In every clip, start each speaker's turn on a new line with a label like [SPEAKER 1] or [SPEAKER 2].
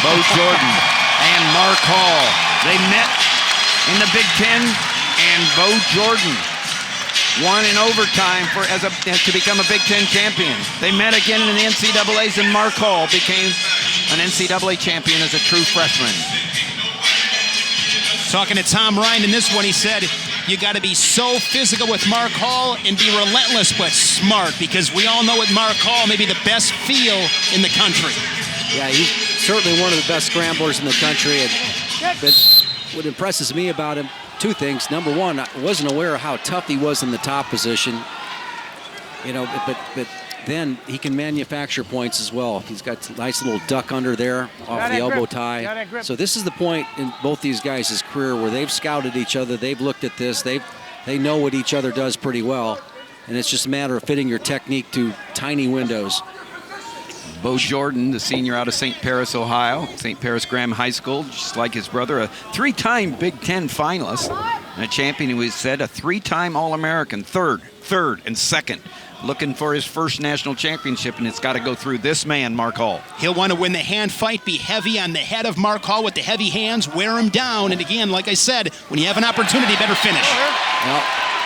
[SPEAKER 1] Bo Jordan and Mark Hall. They met in the Big Ten, and Bo Jordan won in overtime to become a Big Ten champion. They met again in the NCAAs, and Mark Hall became an NCAA champion as a true freshman.
[SPEAKER 2] Talking to Tom Ryan in this one, he said, you got to be so physical with Mark Hall and be relentless but smart, because we all know with Mark Hall, maybe the best feel in the country.
[SPEAKER 3] Yeah, he's certainly one of the best scramblers in the country. But what impresses me about him, two things. Number one, I wasn't aware of how tough he was in the top position. You know, but then he can manufacture points as well. He's got a nice little duck under there off the elbow tie. So this is the point in both these guys' career where they've scouted each other. They've looked at this. They know what each other does pretty well. And it's just a matter of fitting your technique to tiny windows.
[SPEAKER 1] Bo Jordan, the senior out of St. Paris, Ohio, St. Paris Graham High School, just like his brother, a three-time Big Ten finalist, and a champion who has said a three-time All-American, third, and second. Looking for his first national championship, and it's got to go through this man, Mark Hall.
[SPEAKER 2] He'll want to win the hand fight, be heavy on the head of Mark Hall with the heavy hands, wear him down, and again, like I said, when you have an opportunity, better finish.
[SPEAKER 3] Well,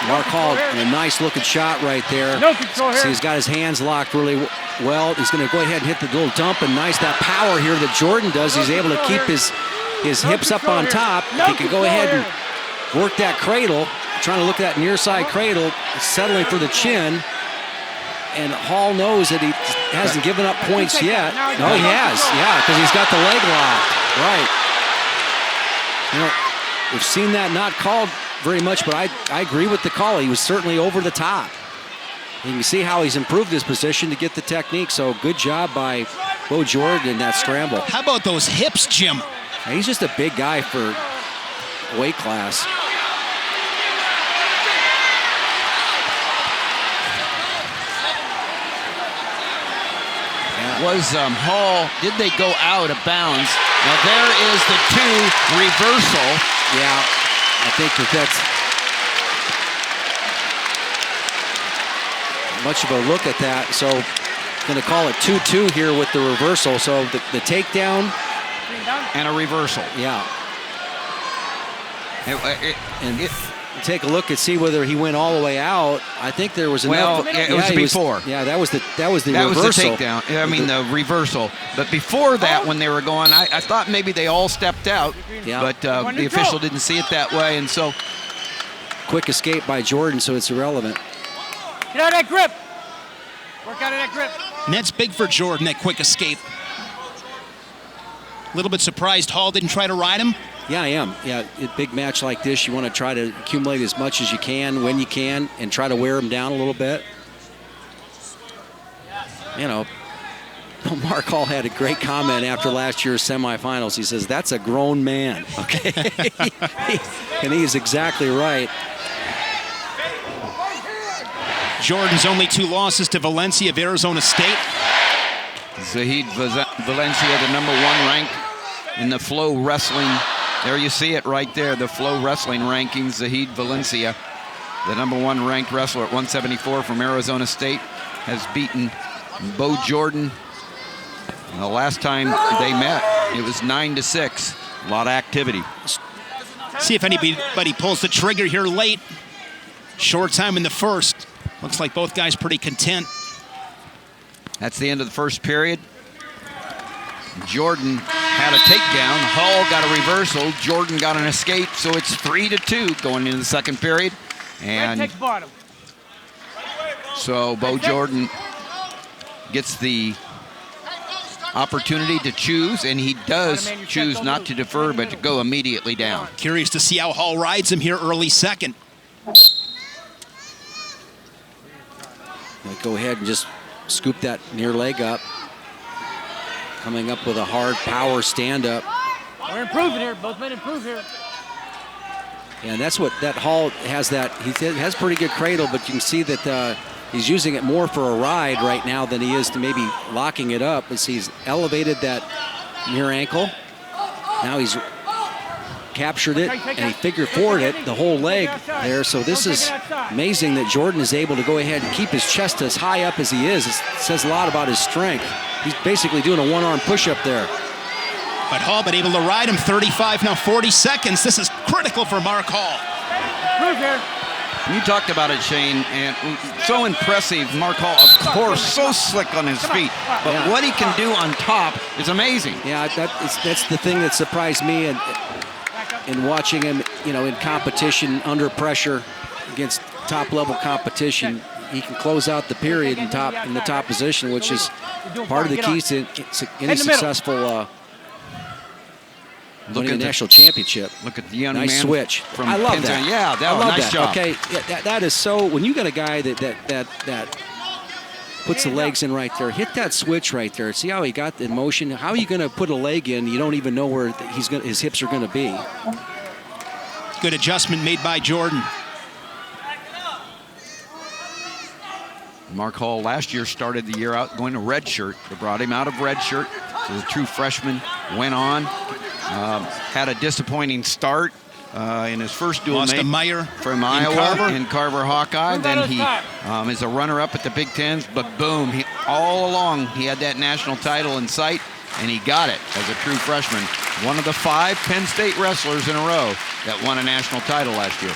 [SPEAKER 3] Mark Hall, a nice-looking shot right there. So he's got his hands locked really well. He's going to go ahead and hit the little dump, and nice that power here that Jordan does. He's able to keep his hips up on top. He can go ahead and work that cradle, trying to look at that near side cradle, settling for the chin. And Hall knows that he hasn't given up points yet. No, he has, yeah, because he's got the leg locked. Right. You know, we've seen that not called very much, but I agree with the call. He was certainly over the top. You can see how he's improved his position to get the technique, so good job by Bo Jordan in that scramble.
[SPEAKER 2] How about those hips, Jim?
[SPEAKER 3] He's just a big guy for weight class.
[SPEAKER 1] Was Hall, did they go out of bounds? Now there is the two reversal.
[SPEAKER 3] Yeah, I think that's much of a look at that. So going to call it 2-2 here with the reversal. So the takedown.
[SPEAKER 1] And a reversal.
[SPEAKER 3] Yeah. And take a look and see whether he went all the way out. I think there was enough.
[SPEAKER 1] Well, it was before.
[SPEAKER 3] That was the reversal.
[SPEAKER 1] That was the takedown. I mean, the reversal. But before that, when they were going, I thought maybe they all stepped out. Yeah. But the official didn't see it that way, and so.
[SPEAKER 3] Quick escape by Jordan, so it's irrelevant.
[SPEAKER 4] Get out of that grip. Work out of that grip.
[SPEAKER 2] And that's big for Jordan, that quick escape. A little bit surprised Hall didn't try to ride him.
[SPEAKER 3] Yeah, I am. Yeah, a big match like this, you want to try to accumulate as much as you can when you can and try to wear him down a little bit. You know, Mark Hall had a great comment after last year's semifinals. He says, that's a grown man, okay? And he is exactly right.
[SPEAKER 2] Jordan's only 2 losses to Valencia of Arizona State.
[SPEAKER 1] Zahid Valencia, the #1 ranked in the Flow Wrestling. There you see it right there, the Flow Wrestling rankings. Zahid Valencia, the #1 ranked wrestler at 174 from Arizona State, has beaten Bo Jordan. And the last time they met, it was 9-6. A lot of activity.
[SPEAKER 2] See if anybody pulls the trigger here late. Short time in the first. Looks like both guys pretty content.
[SPEAKER 1] That's the end of the first period. Jordan had a takedown. Hall got a reversal. Jordan got an escape. So it's 3-2 going into the second period. And so Bo Jordan gets the opportunity to choose, and he does choose not to defer, but to go immediately down.
[SPEAKER 2] Curious to see how Hall rides him here early second.
[SPEAKER 3] Go ahead and just scoop that near leg up. Coming up with a hard power stand-up.
[SPEAKER 4] We're improving here. Both men improve here.
[SPEAKER 3] And that's what that Hall has. That he has pretty good cradle, but you can see that he's using it more for a ride right now than he is to maybe locking it up. As he's elevated that near ankle. Now he's captured it, and he figure forward it, the whole leg there. So this is amazing that Jordan is able to go ahead and keep his chest as high up as he is. It says a lot about his strength. He's basically doing a one-arm push-up there.
[SPEAKER 2] But Hall, but able to ride him 35, now 40 seconds. This is critical for Mark Hall.
[SPEAKER 4] Move here.
[SPEAKER 1] You talked about it, Shane, and so impressive. Mark Hall, of course, so slick on his feet. But what he can do on top is amazing.
[SPEAKER 3] Yeah, that's the thing that surprised me in watching him, in competition, under pressure, against top-level competition. He can close out the period in the top position, which is part of the keys to any successful winning a national championship.
[SPEAKER 1] Look at the young
[SPEAKER 3] nice
[SPEAKER 1] man
[SPEAKER 3] switch.
[SPEAKER 1] from
[SPEAKER 3] I love
[SPEAKER 1] Penn.
[SPEAKER 3] that.
[SPEAKER 1] Yeah,
[SPEAKER 3] I love
[SPEAKER 1] nice
[SPEAKER 3] that.
[SPEAKER 1] job.
[SPEAKER 3] Okay, that is so. When you got a guy that puts the legs in right there, hit that switch right there. See how he got the motion. How are you going to put a leg in? You don't even know where his hips are going to be.
[SPEAKER 2] Good adjustment made by Jordan.
[SPEAKER 1] Mark Hall last year started the year out going to redshirt. They brought him out of redshirt. So the true freshman went on, had a disappointing start in his first dual
[SPEAKER 2] Lost to Meyer
[SPEAKER 1] from Iowa in Carver Hawkeye. Then he is a runner-up at the Big Tens, but boom, all along he had that national title in sight, and he got it as a true freshman. One of the 5 Penn State wrestlers in a row that won a national title last year.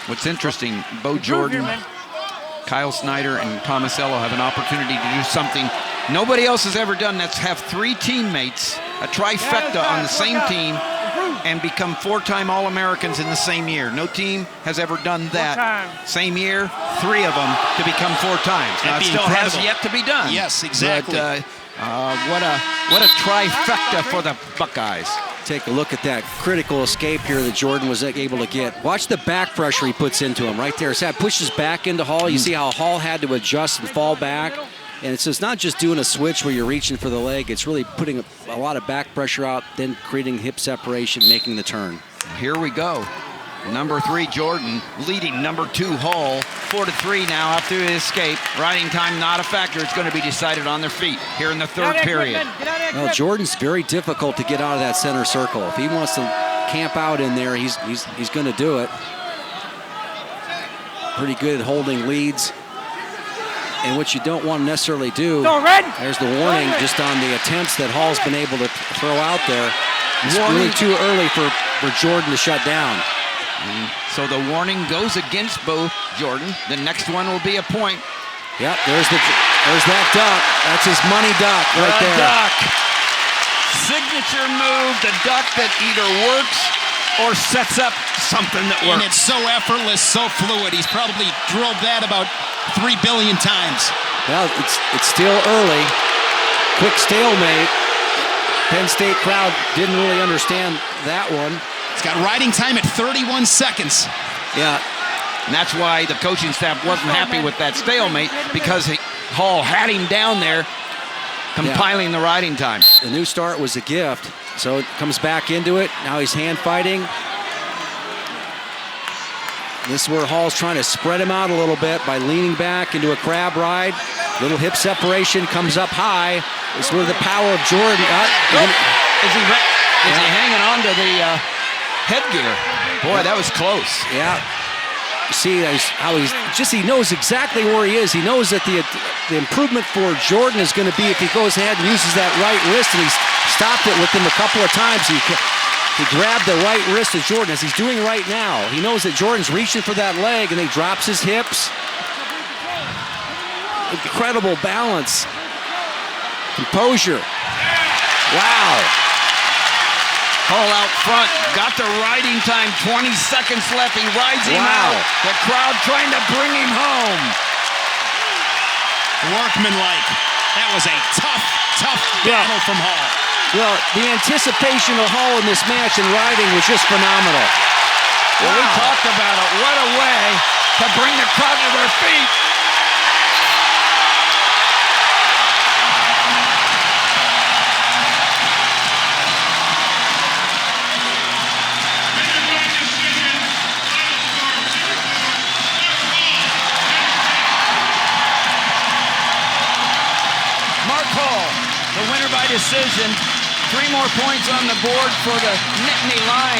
[SPEAKER 1] What's interesting, Bo Jordan, Kyle Snyder, and Tomasello have an opportunity to do something nobody else has ever done. That's have 3 teammates, a trifecta on the same team, and become 4-time All-Americans in the same year. No team has ever done that. Same year, 3 of them to become 4 times. Now, it still has yet to be done.
[SPEAKER 2] Yes, exactly.
[SPEAKER 1] But, what a trifecta for the Buckeyes.
[SPEAKER 3] Take a look at that critical escape here that Jordan was able to get. Watch the back pressure he puts into him right there. So that pushes back into Hall. You see how Hall had to adjust and fall back. And it's not just doing a switch where you're reaching for the leg. It's really putting a lot of back pressure out, then creating hip separation, making the turn.
[SPEAKER 1] Here we go. Number 3, Jordan, leading number 2, Hall. 4-3 now after the escape. Riding time not a factor. It's going to be decided on their feet here in the 3rd period.
[SPEAKER 3] Well, Jordan's very difficult to get out of that center circle. If he wants to camp out in there, he's going to do it. Pretty good at holding leads. And what you don't want to necessarily do, there's the warning just on the attempts that Hall's been able to throw out there. It's really too early for Jordan to shut down.
[SPEAKER 1] So the warning goes against Bo Jordan. The next one will be a point.
[SPEAKER 3] Yep, there's that duck. That's his money duck right there.
[SPEAKER 1] Duck. Signature move, the duck that either works or sets up something that works.
[SPEAKER 2] And it's so effortless, so fluid. He's probably drilled that about 3 billion times.
[SPEAKER 3] Well, it's still early. Quick stalemate. Penn State crowd didn't really understand that one.
[SPEAKER 2] It's got riding time at 31 seconds.
[SPEAKER 3] Yeah.
[SPEAKER 1] And that's why the coaching staff wasn't happy with that stalemate, because Hall had him down there compiling the riding time.
[SPEAKER 3] The new start was a gift, so it comes back into it. Now he's hand fighting. This is where Hall's trying to spread him out a little bit by leaning back into a crab ride. Little hip separation, comes up high. This is where the power of Jordan.
[SPEAKER 1] Is he hanging on to the headgear? Boy, that was close.
[SPEAKER 3] Yeah. You see how he knows exactly where he is. He knows that the improvement for Jordan is going to be if he goes ahead and uses that right wrist, and he's stopped it with him a couple of times. He grabbed the right wrist of Jordan, as he's doing right now. He knows that Jordan's reaching for that leg, and he drops his hips. Incredible balance. Composure. Wow.
[SPEAKER 1] Hall out front, got the riding time, 20 seconds left. He rides him out. The crowd trying to bring him home.
[SPEAKER 2] Workmanlike. That was a tough battle from Hall.
[SPEAKER 3] Well, the anticipation of Hall in this match and riding was just phenomenal.
[SPEAKER 1] Well, we talked about it. What a way to bring the crowd to their feet. Mark Hall, the winner by decision. 3 more points on the board for the Nittany Lions.